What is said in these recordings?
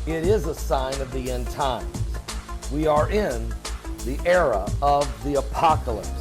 It is a sign of the end times. We are in the era of the apocalypse.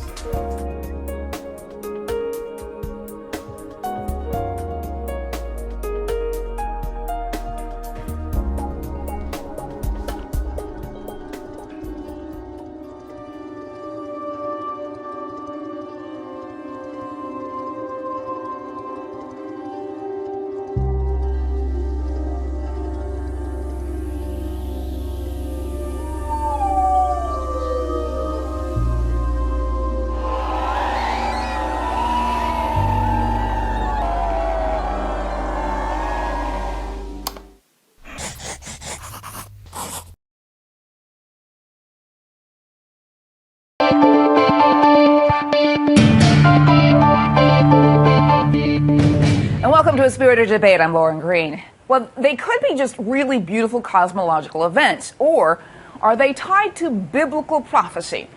And welcome to A Spirited Debate. I'm Lauren Green. Well, they could be just really beautiful cosmological events, or are they tied to biblical prophecy?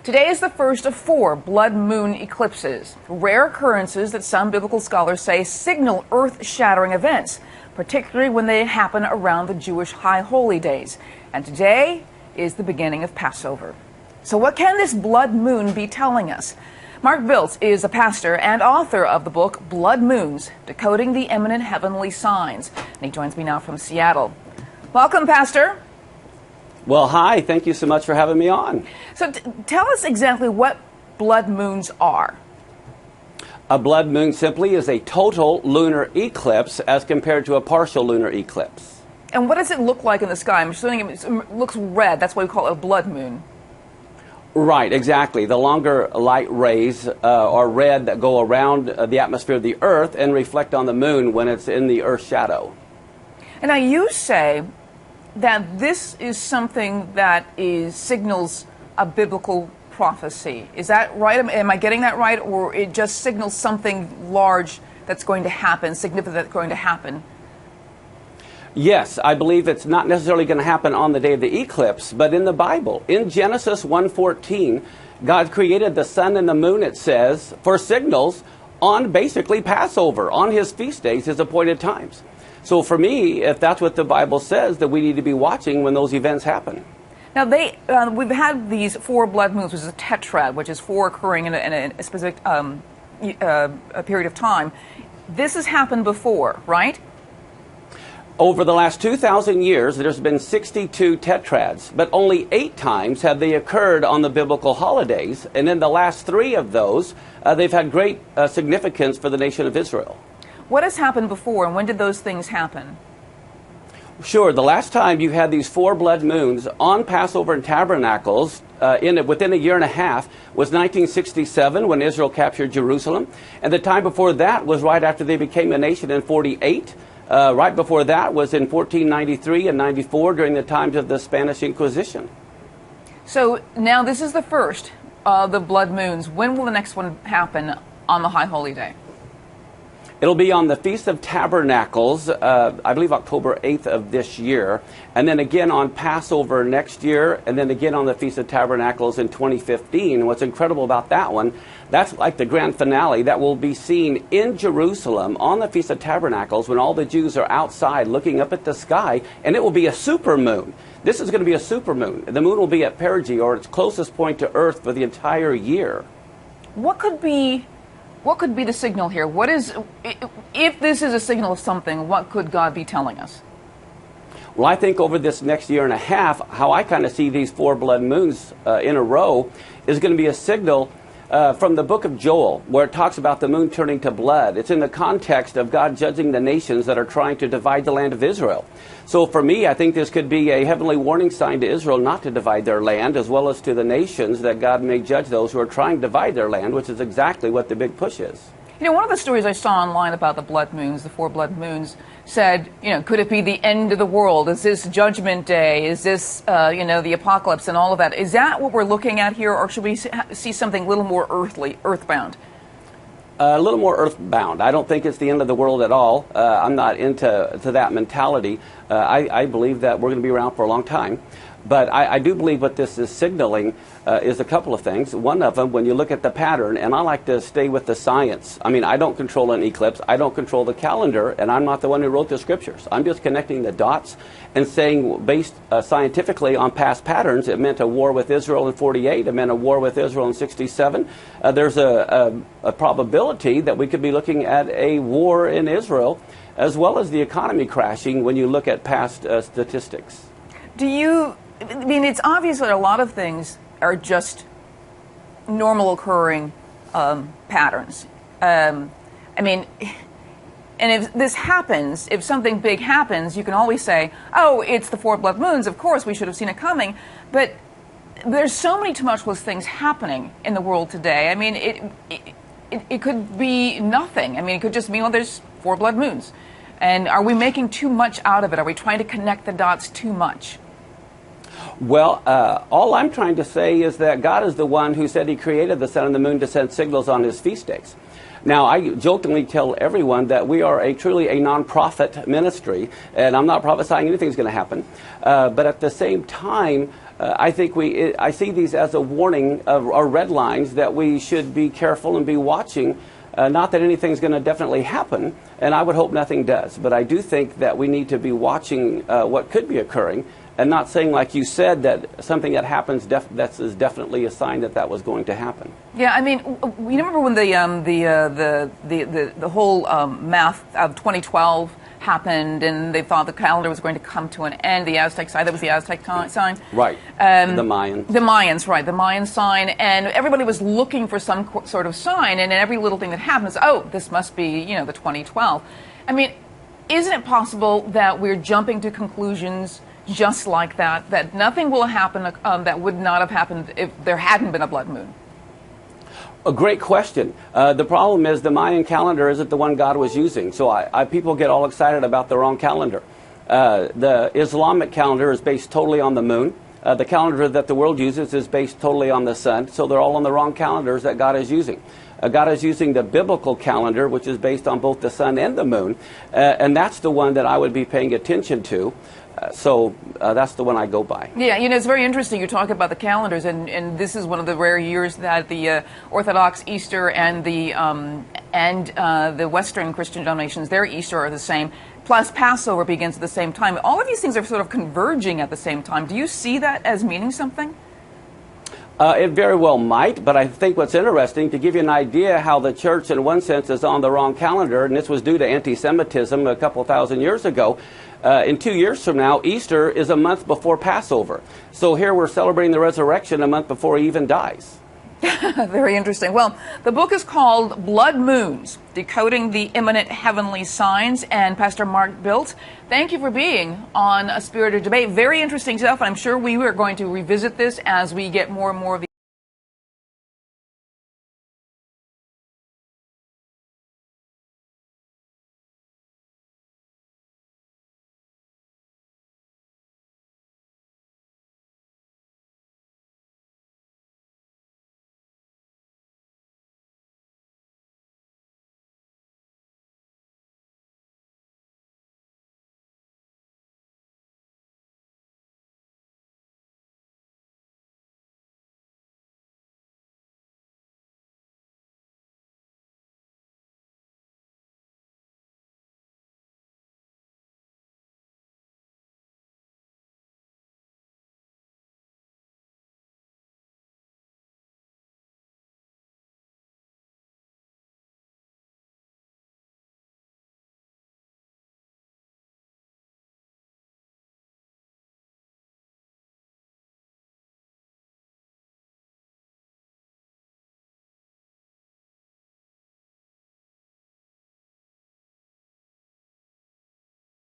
Today is the first of 4 blood moon eclipses, rare occurrences that some biblical scholars say signal earth-shattering events, particularly when they happen around the Jewish high holy days. And today is the beginning of Passover. So what can this blood moon be telling us? Mark Biltz is a pastor and author of the book Blood Moons, Decoding the Eminent Heavenly Signs. And he joins me now from Seattle. Welcome, Pastor. Well, hi. Thank you so much for having me on. So tell us exactly what blood moons are. A blood moon simply is a total lunar eclipse as compared to a partial lunar eclipse. And what does it look like in the sky? I'm assuming it looks red. That's why we call it a blood moon. Right, exactly. The longer light rays are red that go around the atmosphere of the Earth and reflect on the moon when it's in the Earth's shadow. And now you say that this is something that signals a biblical prophecy. Is that right? Am I getting that right? Or it just signals something large that's going to happen, significant that's going to happen? Yes, I believe it's not necessarily going to happen on the day of the eclipse, but in the Bible. In Genesis 1:14, God created the sun and the moon, it says, for signals on basically Passover, on his feast days, his appointed times. So for me, if that's what the Bible says, that we need to be watching when those events happen. Now, we've had these 4 blood moons, which is a tetrad, which is 4 occurring in a specific a period of time. This has happened before, right? Over the last 2,000 years, there's been 62 tetrads, but only 8 times have they occurred on the biblical holidays. And in the last 3 of those, they've had great significance for the nation of Israel. What has happened before, and when did those things happen? Sure. The last time you had these 4 blood moons on Passover and Tabernacles within a year and a half was 1967 when Israel captured Jerusalem. And the time before that was right after they became a nation in 48. Right before that was in 1493 and 94 during the times of the Spanish Inquisition. So now this is the first of the blood moons. When will the next one happen on the High Holy Day? It'll be on the Feast of Tabernacles, I believe October 8th of this year, and then again on Passover next year, and then again on the Feast of Tabernacles in 2015. And what's incredible about that one, that's like the grand finale that will be seen in Jerusalem on the Feast of Tabernacles when all the Jews are outside looking up at the sky, and it will be a supermoon. This is going to be a supermoon. The moon will be at perigee, or its closest point to Earth, for the entire year. What could be the signal here? If this is a signal of something, what could God be telling us? Well, I think over this next year and a half, how I kind of see these 4 blood moons in a row is going to be a signal from the book of Joel, where it talks about the moon turning to blood. It's in the context of God judging the nations that are trying to divide the land of Israel. So for me, I think this could be a heavenly warning sign to Israel not to divide their land, as well as to the nations, that God may judge those who are trying to divide their land, which is exactly what the big push is. You know, one of the stories I saw online about the blood moons, the 4 blood moons, said, could it be the end of the world? Is this Judgment Day? Is this, the apocalypse and all of that? Is that what we're looking at here, or should we see something a little more earthbound? A little more earthbound. I don't think it's the end of the world at all. I'm not into that mentality. I believe that we're going to be around for a long time. But I do believe what this is signaling is a couple of things. One of them, when you look at the pattern, and I like to stay with the science. I mean, I don't control an eclipse. I don't control the calendar, and I'm not the one who wrote the scriptures. I'm just connecting the dots and saying, based scientifically on past patterns, it meant a war with Israel in 48. It meant a war with Israel in 67. There's a probability that we could be looking at a war in Israel, as well as the economy crashing when you look at past statistics. I mean, it's obvious that a lot of things are just normal occurring patterns. I mean, and if this happens, if something big happens, you can always say, oh, it's the 4 blood moons, of course, we should have seen it coming. But there's so many tumultuous things happening in the world today. I mean, it could be nothing. I mean, it could just mean, well, there's 4 blood moons. And are we making too much out of it? Are we trying to connect the dots too much? Well, all I'm trying to say is that God is the one who said he created the sun and the moon to send signals on his feast days. Now, I jokingly tell everyone that we are truly a non-profit ministry, and I'm not prophesying anything's going to happen. But at the same time, I think I see these as a warning or red lines that we should be careful and be watching. Not that anything's going to definitely happen, and I would hope nothing does. But I do think that we need to be watching what could be occurring, and not saying, like you said, that something that happens that is definitely a sign that was going to happen. Yeah, I mean, you remember when the whole math of 2012 happened, and they thought the calendar was going to come to an end. The Aztec sign, that was the Aztec sign. Right. The Mayans. The Mayans, right. The Mayan sign, and everybody was looking for some sort of sign, and every little thing that happens, oh, this must be, the 2012. I mean, isn't it possible that we're jumping to conclusions just like that nothing will happen that would not have happened if there hadn't been a blood moon? A great question. The problem is the Mayan calendar isn't the one God was using, so people get all excited about the wrong calendar. The Islamic calendar is based totally on the moon. The calendar that the world uses is based totally on the sun, so they're all on the wrong calendars that God is using. God is using the biblical calendar, which is based on both the sun and the moon, and that's the one that I would be paying attention to. So that's the one I go by. Yeah, it's very interesting. You talk about the calendars, and this is one of the rare years that the Orthodox Easter and the Western Christian denominations, their Easter are the same. Plus, Passover begins at the same time. All of these things are sort of converging at the same time. Do you see that as meaning something? It very well might, but I think what's interesting, to give you an idea how the church in one sense is on the wrong calendar, and this was due to anti-Semitism a couple thousand years ago, in 2 years from now, Easter is a month before Passover. So here we're celebrating the resurrection a month before he even dies. Very interesting. Well, the book is called Blood Moons, Decoding the Imminent Heavenly Signs. And Pastor Mark Bildt, thank you for being on A Spirited Debate. Very interesting stuff. I'm sure we are going to revisit this as we get more and more of